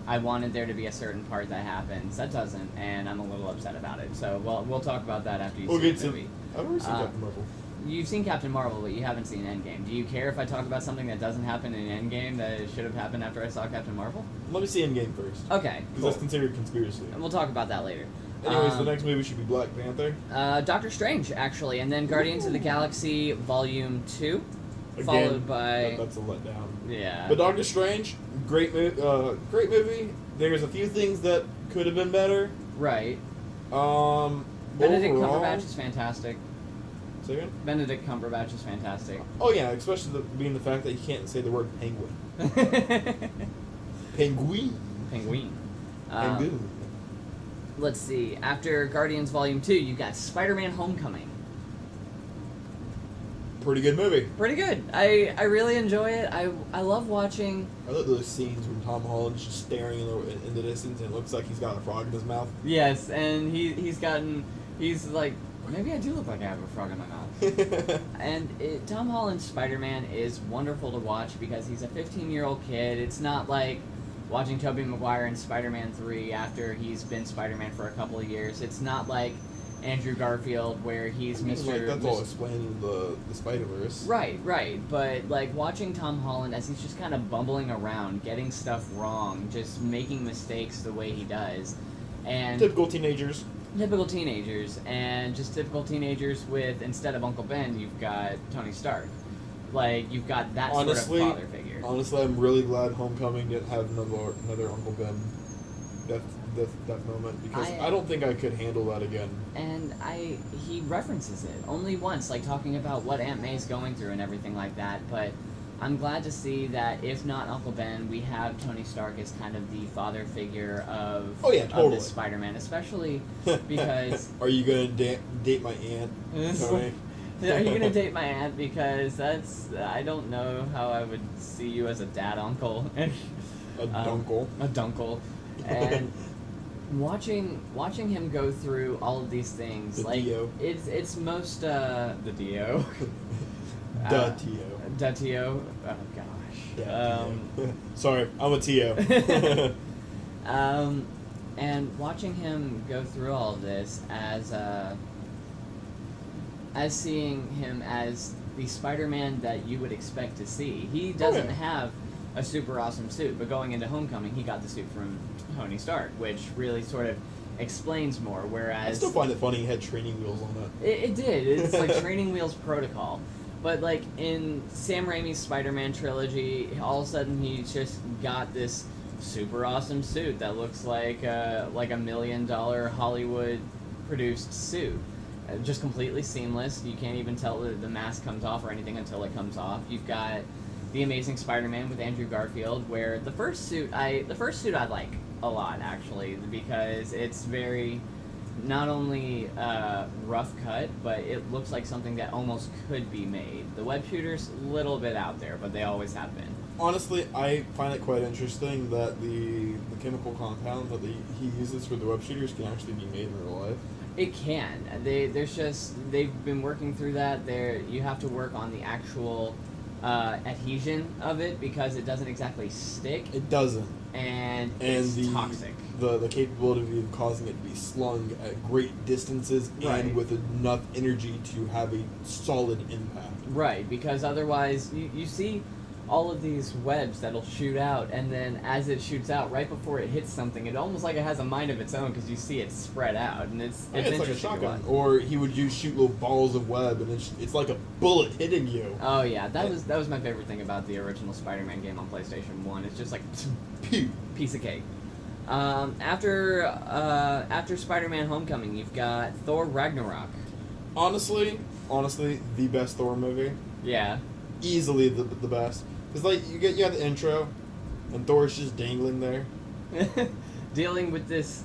I wanted there to be a certain part that happens that doesn't, and I'm a little upset about it. So, well, we'll talk about that after you see the movie. I've already seen Captain Marvel. You've seen Captain Marvel, but you haven't seen Endgame. Do you care if I talk about something that doesn't happen in Endgame that should have happened after I saw Captain Marvel? Let me see Endgame first. Okay, Because cool. that's considered conspiracy. And we'll talk about that later. Anyways, the next movie should be Black Panther. Doctor Strange, actually, and then Guardians of the Galaxy Volume 2, Again, followed by... That's a letdown. Yeah. But Doctor Strange, great movie. There's a few things that could have been better. Right. overall, Benedict Cumberbatch is fantastic. Say again? Benedict Cumberbatch is fantastic. Oh yeah, especially being the fact that you can't say the word penguin. Penguin. Penguin. Penguin. Let's see. After Guardians Volume 2, you got Spider-Man Homecoming. Pretty good movie. Pretty good. I really enjoy it. I love watching... I love those scenes when Tom Holland's just staring in the distance and it looks like he's got a frog in his mouth. Yes, and he's like, maybe I do look like I have a frog in my mouth. And Tom Holland's Spider-Man is wonderful to watch because he's a 15-year-old kid. It's not like watching Tobey Maguire in Spider-Man 3 after he's been Spider-Man for a couple of years. It's not like Andrew Garfield where he's Mr. Like, that's all explaining the Spider-Verse. Right. But like watching Tom Holland as he's just kind of bumbling around, getting stuff wrong, just making mistakes the way he does. And Typical teenagers, and just typical teenagers with, instead of Uncle Ben, you've got Tony Stark. Like, you've got that sort of father figure. Honestly, I'm really glad Homecoming didn't have another Uncle Ben death moment, because I don't think I could handle that again. And he references it only once, like talking about what Aunt May's going through and everything like that, but I'm glad to see that if not Uncle Ben, we have Tony Stark as kind of the father figure of, of this Spider-Man, especially because... Are you going to date my aunt, Tony? Are you going to date my aunt? Because I don't know how I would see you as a dad uncle. A dunkle. A dunkle. And watching him go through all of these things, it's most, the Dio. Da Tio. Oh gosh. Sorry, I'm a Tio. And watching him go through all of this as seeing him as the Spider-Man that you would expect to see. He doesn't have a super awesome suit, but going into Homecoming, he got the suit from Tony Stark, which really sort of explains more, whereas... I still find it funny he had training wheels on that. It did. It's like training wheels protocol. But like in Sam Raimi's Spider-Man trilogy, all of a sudden he's just got this super awesome suit that looks like a $1 million Hollywood produced suit. Just completely seamless. You can't even tell that the mask comes off or anything until it comes off. You've got The Amazing Spider-Man with Andrew Garfield, where the first suit I like a lot, actually, because it's very not only rough cut, but it looks like something that almost could be made. The web shooter's a little bit out there, but they always have been. Honestly, I find it quite interesting that the chemical compound that he uses for the web shooters can actually be made in real life. It can. They've been working through that. You have to work on the actual adhesion of it because it doesn't exactly stick. It doesn't. And it's toxic. The capability of causing it to be slung at great distances and with enough energy to have a solid impact. Right, because otherwise you see all of these webs that'll shoot out, and then as it shoots out, right before it hits something, it almost like it has a mind of its own because you see it spread out, and it's like a shotgun. Or he would shoot little balls of web, and it's like a bullet hitting you. Oh yeah, that was my favorite thing about the original Spider-Man game on PlayStation 1. It's just like piece of cake. After Spider-Man Homecoming, you've got Thor Ragnarok. Honestly, the best Thor movie. Yeah. Easily the best. Because, like, you have the intro, and Thor's just dangling there. Dealing with this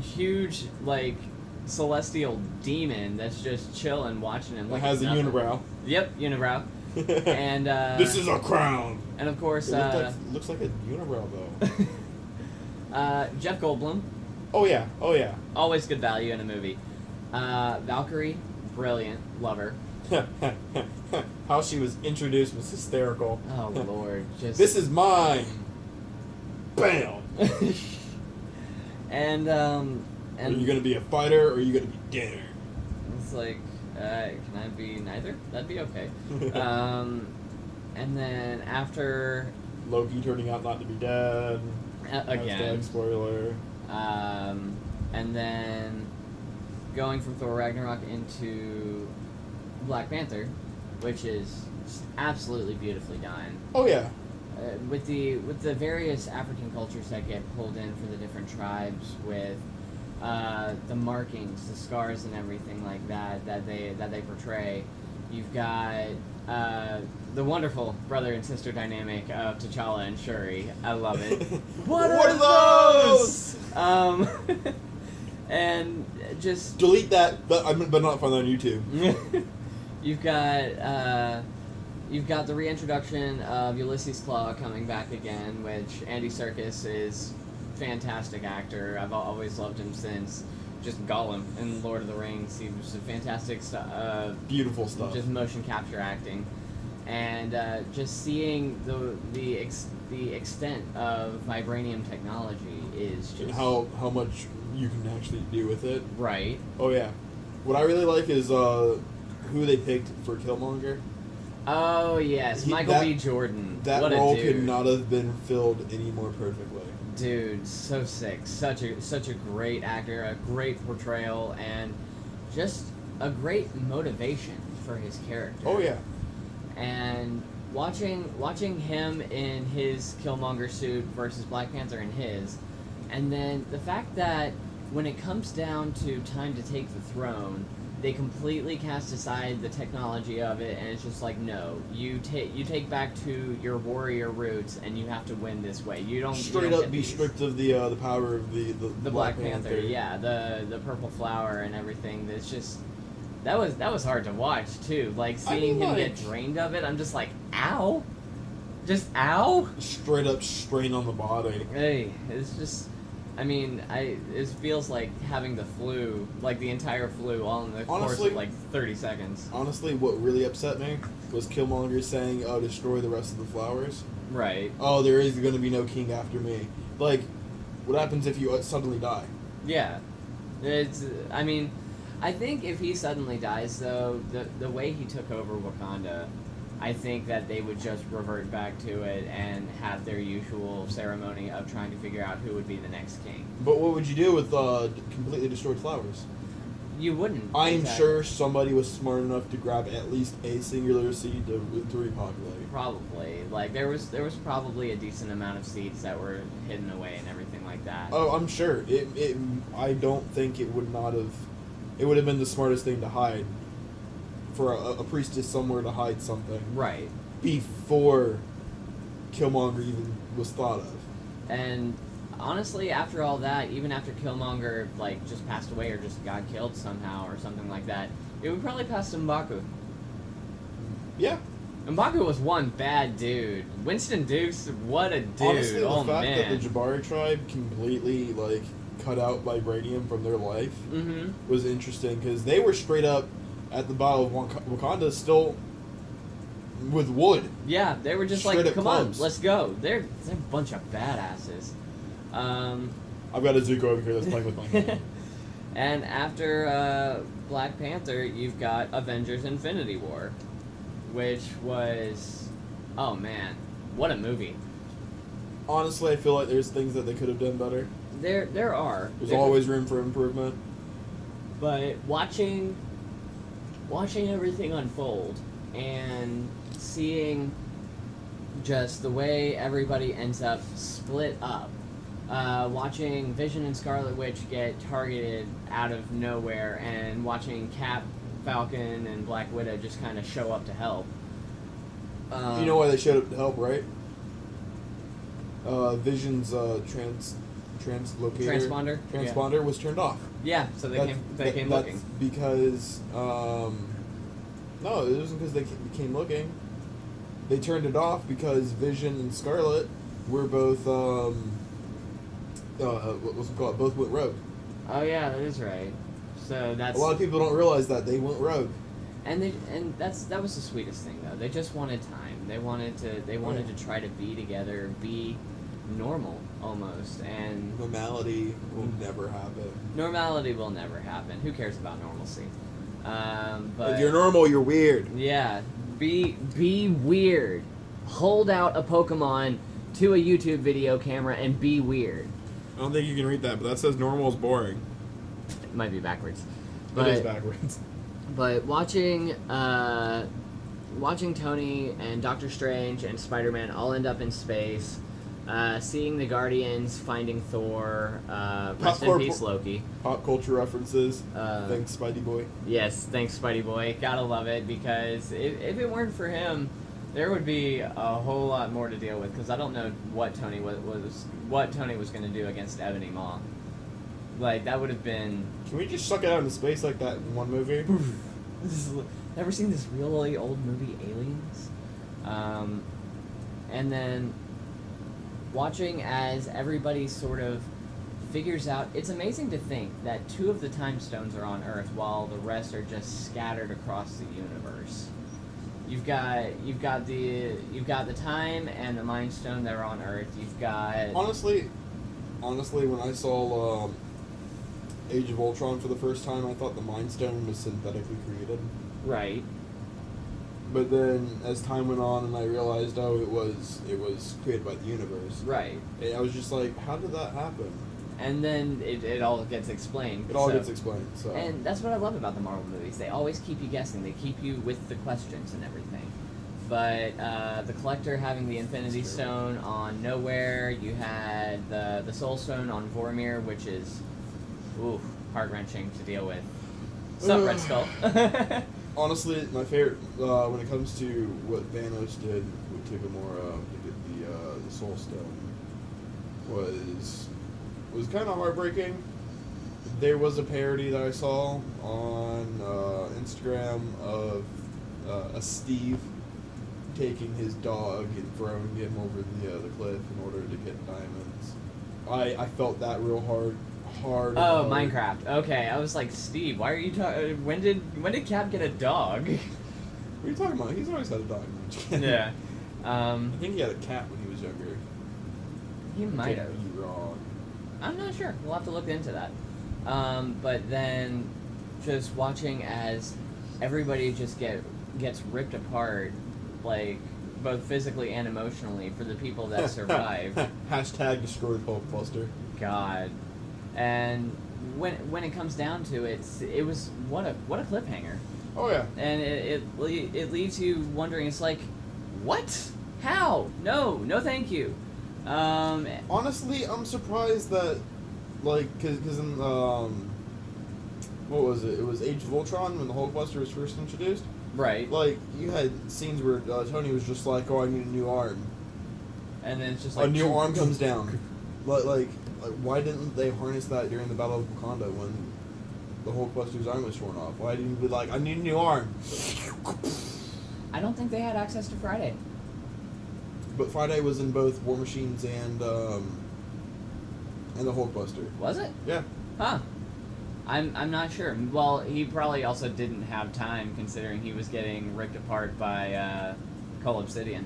huge, like, celestial demon that's just chilling, watching him. It has a unibrow. Yep, unibrow. And, this is a crown! And, of course, it looks like a unibrow, though. Jeff Goldblum. Oh, yeah. Always good value in a movie. Valkyrie, brilliant. Love her. How she was introduced was hysterical. Oh, Lord. This is mine! Bam! And Are you gonna be a fighter or are you gonna be dinner? it's like, can I be neither? That'd be okay. And then after Loki turning out not to be dead. again, Hashtag spoiler. and then going from Thor Ragnarok into Black Panther, which is just absolutely beautifully done. Oh yeah. With the various African cultures that get pulled in for the different tribes, with the markings, the scars, and everything like that they portray, you've got the wonderful brother and sister dynamic of T'Challa and Shuri. I love it. What are those? And just delete that, but not find that on YouTube. You've got the reintroduction of Ulysses Claw coming back again, which Andy Serkis is fantastic actor. I've always loved him since just Gollum in Lord of the Rings. He was a fantastic beautiful stuff. Just motion capture acting, and just seeing the extent of vibranium technology is just and how much you can actually do with it. Right. Oh yeah. What I really like is who they picked for Killmonger. Oh yes, Michael B. Jordan. That what role a dude. could not have been filled any more perfectly. Dude, so sick. Such a great actor, a great portrayal, and just a great motivation for his character. Oh yeah. And watching him in his Killmonger suit versus Black Panther in his, and then the fact that when it comes down to time to take the throne, they completely cast aside the technology of it, and it's just like, no, you take back to your warrior roots, and you have to win this way. You don't straight up be stripped of the power of the Black Panther. Yeah, the purple flower and everything. That's just that was hard to watch too. Like seeing him get drained of it, I'm just like, ow, just ow. Straight up strain on the body. Hey, it's just. I mean, it feels like having the flu, like the entire flu, all in the course of like 30 seconds. Honestly, what really upset me was Killmonger saying, "Oh, destroy the rest of the flowers." Right. Oh, there is going to be no king after me. Like, what happens if you suddenly die? Yeah, it's. I mean, I think if he suddenly dies, though, the way he took over Wakanda, I think that they would just revert back to it and have their usual ceremony of trying to figure out who would be the next king. But what would you do with completely destroyed flowers? You wouldn't. I'm sure somebody was smart enough to grab at least a singular seed to repopulate. Probably. Like, there was probably a decent amount of seeds that were hidden away and everything like that. Oh, I'm sure. I don't think it would not have... It would have been the smartest thing to hide. For a priestess somewhere to hide something. Right. Before Killmonger even was thought of. And honestly, after all that, even after Killmonger like just passed away or just got killed somehow or something like that, it would probably pass to M'Baku. Yeah. M'Baku was one bad dude. Winston Dukes, what a dude. Honestly, the fact man. that the Jabari tribe completely cut out vibranium from their life was interesting because they were straight up at the Battle of Wakanda still with wood. Yeah, they were just straight like, come on, clubs. let's go. They're a bunch of badasses. I've got a Zuko over here that's playing with me. And after Black Panther, you've got Avengers Infinity War, which was, oh man, what a movie. Honestly, I feel like there's things that they could have done better. There are. There's always room for improvement. But watching everything unfold and seeing just the way everybody ends up split up, watching Vision and Scarlet Witch get targeted out of nowhere, and watching Cap, Falcon, and Black Widow just kind of show up to help. You know why they showed up to help, right? Vision's transponder was turned off. Yeah, so they came looking. Because no, it wasn't because they came looking. They turned it off because Vision and Scarlet were both what's it called? Both went rogue. Oh yeah, that is right. So that's a lot of people don't realize that they went rogue. And that was the sweetest thing though. They just wanted time. They wanted to try to be together, be normal almost, and Normality will never happen. normality will never happen. Who cares about normalcy? But If you're normal, you're weird. yeah, be weird. Hold out a Pokemon to a YouTube video camera and be weird. I don't think you can read that, but that says normal is boring. It might be backwards. It is backwards. But watching Tony and Doctor Strange and Spider-Man all end up in space, seeing the Guardians finding Thor, rest in peace Loki. Pop culture references. Thanks, Spidey Boy. Yes, thanks Spidey Boy. Gotta love it, because if it weren't for him, there would be a whole lot more to deal with, because I don't know what Tony was going to do against Ebony Maw. Like, that would have been... Can we just suck it out into space like that in one movie? Ever seen this really old movie, Aliens? And then watching as everybody sort of figures out... It's amazing to think that 2 of the time stones are on Earth while the rest are just scattered across the universe. You've got the time and the Mind Stone that are on Earth. You've got... Honestly, when I saw Age of Ultron for the first time, I thought the Mind Stone was synthetically created. Right. But then, as time went on, and I realized, it was created by the universe. Right. And I was just like, how did that happen? And then it all gets explained. It all gets explained. So. And that's what I love about the Marvel movies. They always keep you guessing. They keep you with the questions and everything. But the Collector having the Infinity Stone on Nowhere. You had the Soul Stone on Vormir, which is heart-wrenching to deal with. Sup, Red Skull? Honestly, my favorite when it comes to what Thanos did with Tigamora to get the Soul Stone was kind of heartbreaking. There was a parody that I saw on Instagram of a Steve taking his dog and throwing him over the cliff in order to get diamonds. I felt that real hard. Oh, Minecraft. Okay, I was like, Steve, why are you talking? When did Cap get a dog? What are you talking about? He's always had a dog. Yeah. I think he had a cat when he was younger. He might have. Be wrong. I'm not sure. We'll have to look into that. But then, just watching as everybody just gets ripped apart, like both physically and emotionally, for the people that survived. Hashtag destroyed Hulkbuster. God. And when it comes down to it, it was what a cliffhanger. Oh yeah. And it leaves you wondering. It's like, what? How? No, thank you. Honestly, I'm surprised that, like, cause in what was it? It was Age of Ultron when the Hulkbuster was first introduced. Right. Like, you had scenes where Tony was just like, "Oh, I need a new arm," and then it's just like a new arm comes down. Like, why didn't they harness that during the Battle of Wakanda when the Hulkbuster's arm was torn off? Why didn't you be like, "I need a new arm"? I don't think they had access to Friday. But Friday was in both War Machines and the Hulkbuster. Was it? Yeah. Huh. I'm not sure. Well, he probably also didn't have time, considering he was getting ripped apart by Cull Obsidian.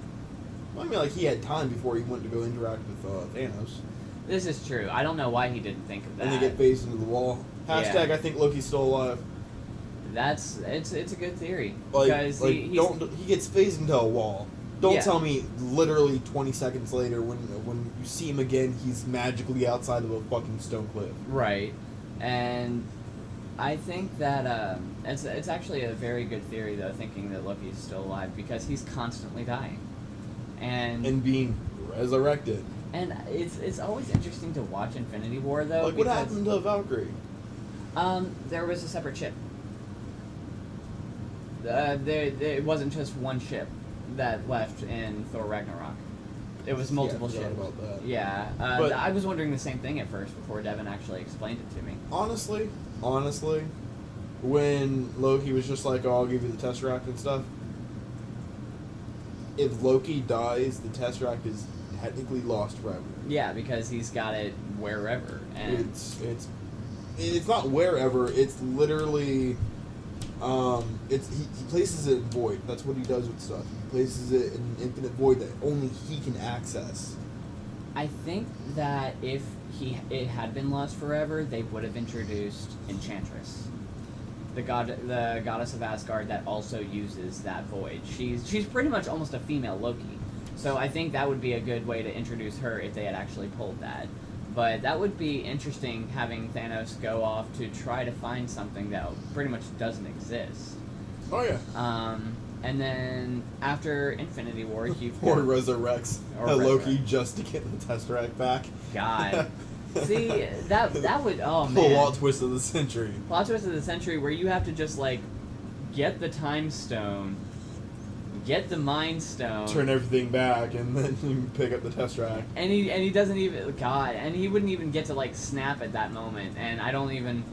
Well, I mean, like, he had time before he went to go interact with Thanos. This is true. I don't know why he didn't think of that. And they get phased into the wall. Hashtag, Yeah. I think Loki's still alive. It's a good theory, Like, because he gets phased into a wall. Don't Yeah. tell me literally 20 seconds later when you see him again, he's magically outside of a fucking stone cliff. Right. And I think that it's actually a very good theory, though, thinking that Loki's still alive, because he's constantly dying. And being resurrected. And it's always interesting to watch Infinity War, though. Like, what happened to Valkyrie? There was a separate ship. It wasn't just one ship that left in Thor Ragnarok. It was multiple I forgot ships. about that. Yeah. But I was wondering the same thing at first before Devin actually explained it to me. Honestly, when Loki was just like, "Oh, I'll give you the Tesseract and stuff," if Loki dies, the Tesseract is technically lost forever. Yeah, because he's got it wherever, and it's not wherever. It's literally, he places it in void. That's what he does with stuff. He places it in an infinite void that only he can access. I think that if it had been lost forever, they would have introduced Enchantress, the goddess of Asgard that also uses that void. She's pretty much almost a female Loki. So I think that would be a good way to introduce her if they had actually pulled that. But that would be interesting, having Thanos go off to try to find something that pretty much doesn't exist. Oh yeah. And then after Infinity War, you've or resurrects or Loki just to get the Tesseract back. God. See, that would, oh man. Plot twist of the century. Plot twist of the century where you have to just, like, get the Time Stone, get the Mind Stone. Turn everything back, and then you pick up the Tesseract. And he doesn't even, God, and he wouldn't even get to, like, snap at that moment, and I don't even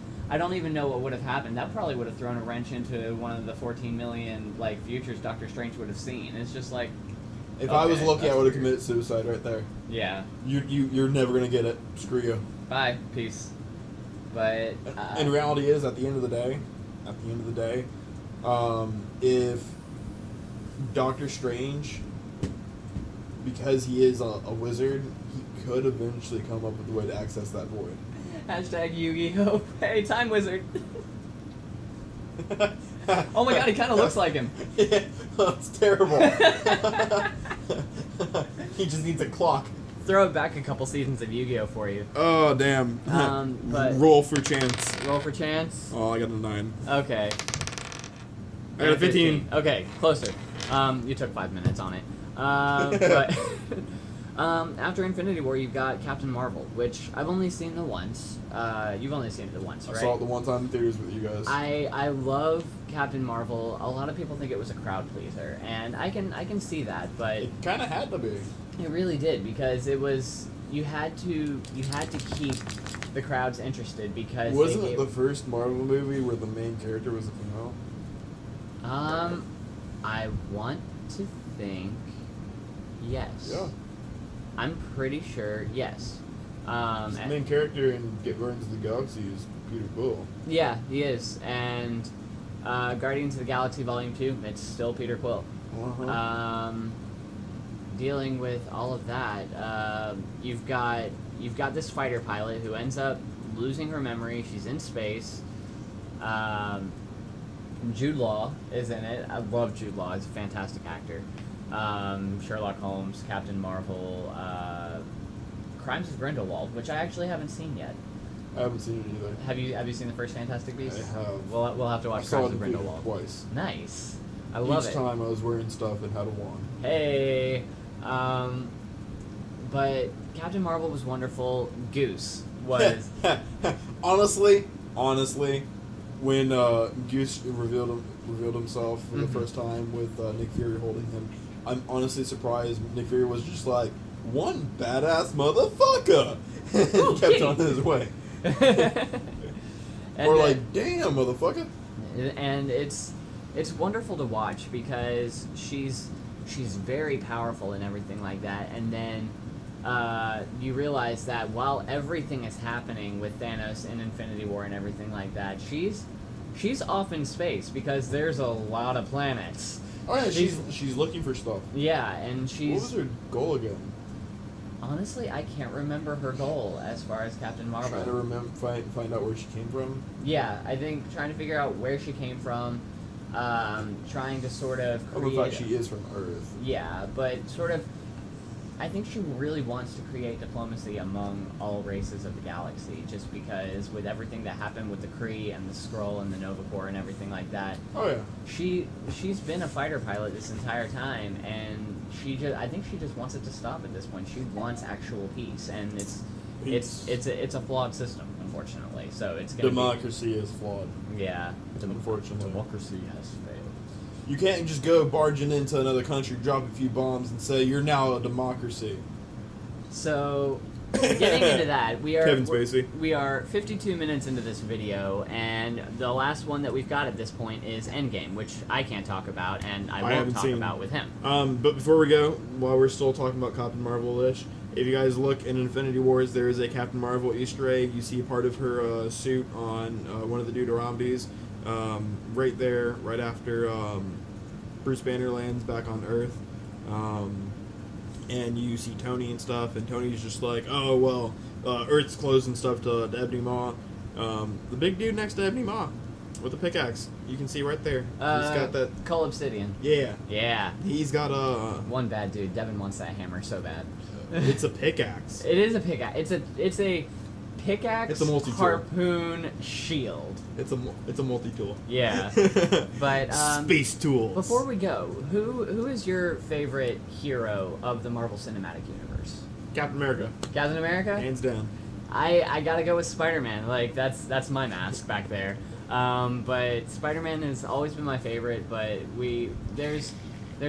know what would have happened. That probably would have thrown a wrench into one of the 14 million, like, futures Doctor Strange would have seen. It's just like, if okay, I was Loki, I would have weird. committed suicide right there. Yeah. You're never gonna get it. Screw you. Bye. Peace. But and reality is, at the end of the day, if Doctor Strange, because he is a wizard, he could eventually come up with a way to access that void. Hashtag Yu-Gi-Oh! Hey, Time Wizard. Oh my God, he kind of looks like him. Yeah, that's terrible. He just needs a clock. Throw it back a couple seasons of Yu-Gi-Oh! For you. Oh damn! But roll for chance. Roll for chance. Oh, I got a 9. Okay. I got a 15. Okay, closer. You took 5 minutes on it. But after Infinity War, you've got Captain Marvel, which I've only seen the once. You've only seen it the once, right? I saw it the one time in theaters with you guys. I love Captain Marvel. A lot of people think it was a crowd pleaser, and I can see that, but it kind of had to be. It really did, because it was you had to keep the crowds interested, because wasn't it the first Marvel movie where the main character was a female? I want to think yes. Yeah. I'm pretty sure yes. The main character in Guardians of the Galaxy is Peter Quill. Yeah, he is, and Guardians of the Galaxy Volume 2, it's still Peter Quill. Uh-huh. Dealing with all of that, you've got this fighter pilot who ends up losing her memory. She's in space. Jude Law is in it. I love Jude Law. He's a fantastic actor. Sherlock Holmes, Captain Marvel, Crimes of Grindelwald, which I actually haven't seen yet. I haven't seen it either. Have you seen the first Fantastic Beasts? I have. We'll have to watch I saw Crimes it of Grindelwald twice. Nice. I love it. Each time I was wearing stuff that had a wand. Hey, but Captain Marvel was wonderful. Goose was honestly, when Goose revealed himself for the first time with Nick Fury holding him, I'm honestly surprised Nick Fury was just like, one badass motherfucker, and kept on his way. Or like, damn motherfucker. And it's wonderful to watch, because she's very powerful and everything like that, and then you realize that while everything is happening with Thanos and Infinity War and everything like that, she's off in space, because there's a lot of planets. Oh yeah, she's looking for stuff. Yeah, and she's... What was her goal again? Honestly, I can't remember her goal as far as Captain Marvel. Trying to find out where she came from? Yeah, I think trying to figure out where she came from, trying to sort of create... Oh, in fact, she is from Earth. Yeah, but sort of... I think she really wants to create diplomacy among all races of the galaxy, just because with everything that happened with the Kree and the Skrull and the Nova Corps and everything like that. Oh yeah. She's been a fighter pilot this entire time, and I think she just wants it to stop at this point. She wants actual peace, and it's a flawed system, unfortunately. So it's gonna democracy is flawed. Yeah, unfortunately, democracy has failed. You can't just go barging into another country, drop a few bombs, and say you're now a democracy. So, getting into that, we are 52 minutes into this video, and the last one that we've got at this point is Endgame, which I can't talk about, and I won't talk about with him. But before we go, while we're still talking about Captain Marvel-ish, if you guys look in Infinity Wars, there is a Captain Marvel Easter egg. You see part of her suit on one of the Deuterombies. Right there, right after Bruce Banner lands back on Earth. and you see Tony and stuff, and Tony's just like, oh, well, Earth's closing stuff to Ebony Maw. The big dude next to Ebony Maw with a pickaxe. You can see right there. He's got that. Cull Obsidian. Yeah. Yeah. He's got a. One bad dude. Devin wants that hammer so bad. It's a pickaxe. It is a pickaxe. It's a pickaxe. It's a multi-tool. Harpoon shield. It's a multi-tool. Yeah. But space tools. Before we go, who is your favorite hero of the Marvel Cinematic Universe? Captain America. Captain America? Hands down. I gotta go with Spider-Man. Like that's my mask back there. But Spider-Man has always been my favorite. But there's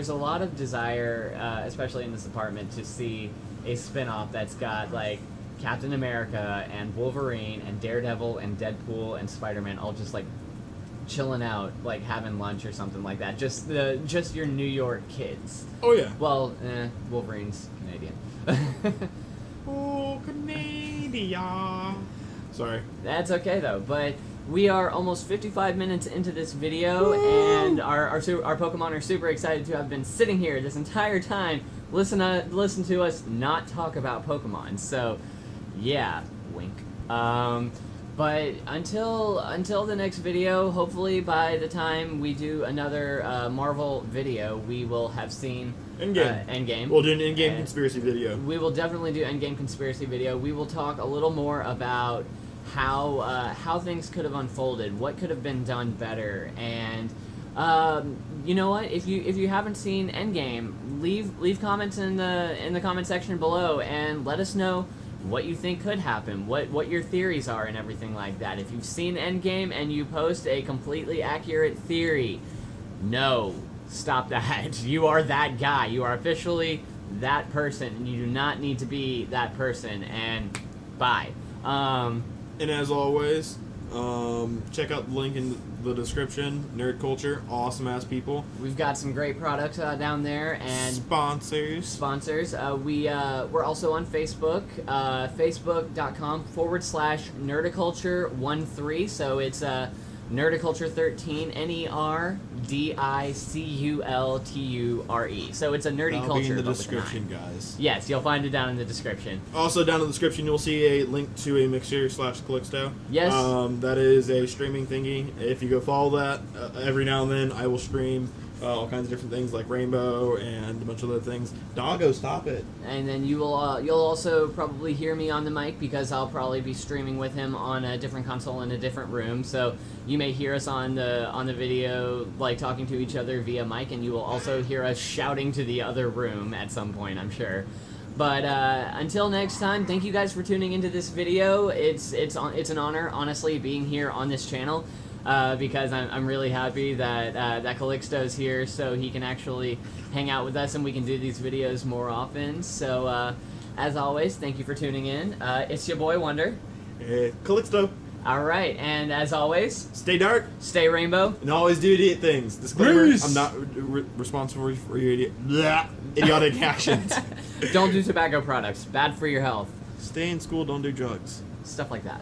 a lot of desire, especially in this department, to see a spin-off that's got like Captain America and Wolverine and Daredevil and Deadpool and Spider-Man all just like chilling out, like having lunch or something like that. Just your New York kids. Oh yeah. Well, Wolverine's Canadian. Oh, Canada. Sorry. That's okay though. But we are almost 55 minutes into this video, Woo! and our Pokemon are super excited to have been sitting here this entire time, listen to us not talk about Pokemon. So, yeah, wink. But until the next video, hopefully by the time we do another Marvel video, we will have seen Endgame. We'll do an Endgame conspiracy video. We will definitely do Endgame conspiracy video. We will talk a little more about how things could have unfolded, what could have been done better, and you know what? If you haven't seen Endgame, leave comments in the comment section below and let us know what you think could happen, what your theories are, and everything like that. If you've seen Endgame and you post a completely accurate theory, no, stop that. You are that guy. You are officially that person, and you do not need to be that person. And bye. And as always, check out the link in the description. Nerd Culture, awesome ass people. We've got some great products down there and sponsors. We're also on Facebook, facebook.com/nerdiculture13. So it's Nerdiculture13, NERDICULTURE. So it's a nerdy That'll culture. Be in the but with description, a 9. guys. Yes, you'll find it down in the description. Also, down in the description, you'll see a link to a Mixer/Calixto. Yes. That is a streaming thingy. If you go follow that, every now and then I will stream all kinds of different things like Rainbow and a bunch of other things. Doggo, stop it. And then you'll also probably hear me on the mic because I'll probably be streaming with him on a different console in a different room. So you may hear us on the video like talking to each other via mic, and you will also hear us shouting to the other room at some point, I'm sure. But until next time, thank you guys for tuning into this video. It's an honor, honestly, being here on this channel. Because I'm really happy that Calixto's here, so he can actually hang out with us and we can do these videos more often. So, as always, thank you for tuning in. It's your boy Wonder. Calixto. All right, and as always, stay dark, stay rainbow, and always do idiot things. Disclaimer: Peace. I'm not responsible for your idiotic actions. Don't do tobacco products. Bad for your health. Stay in school. Don't do drugs. Stuff like that.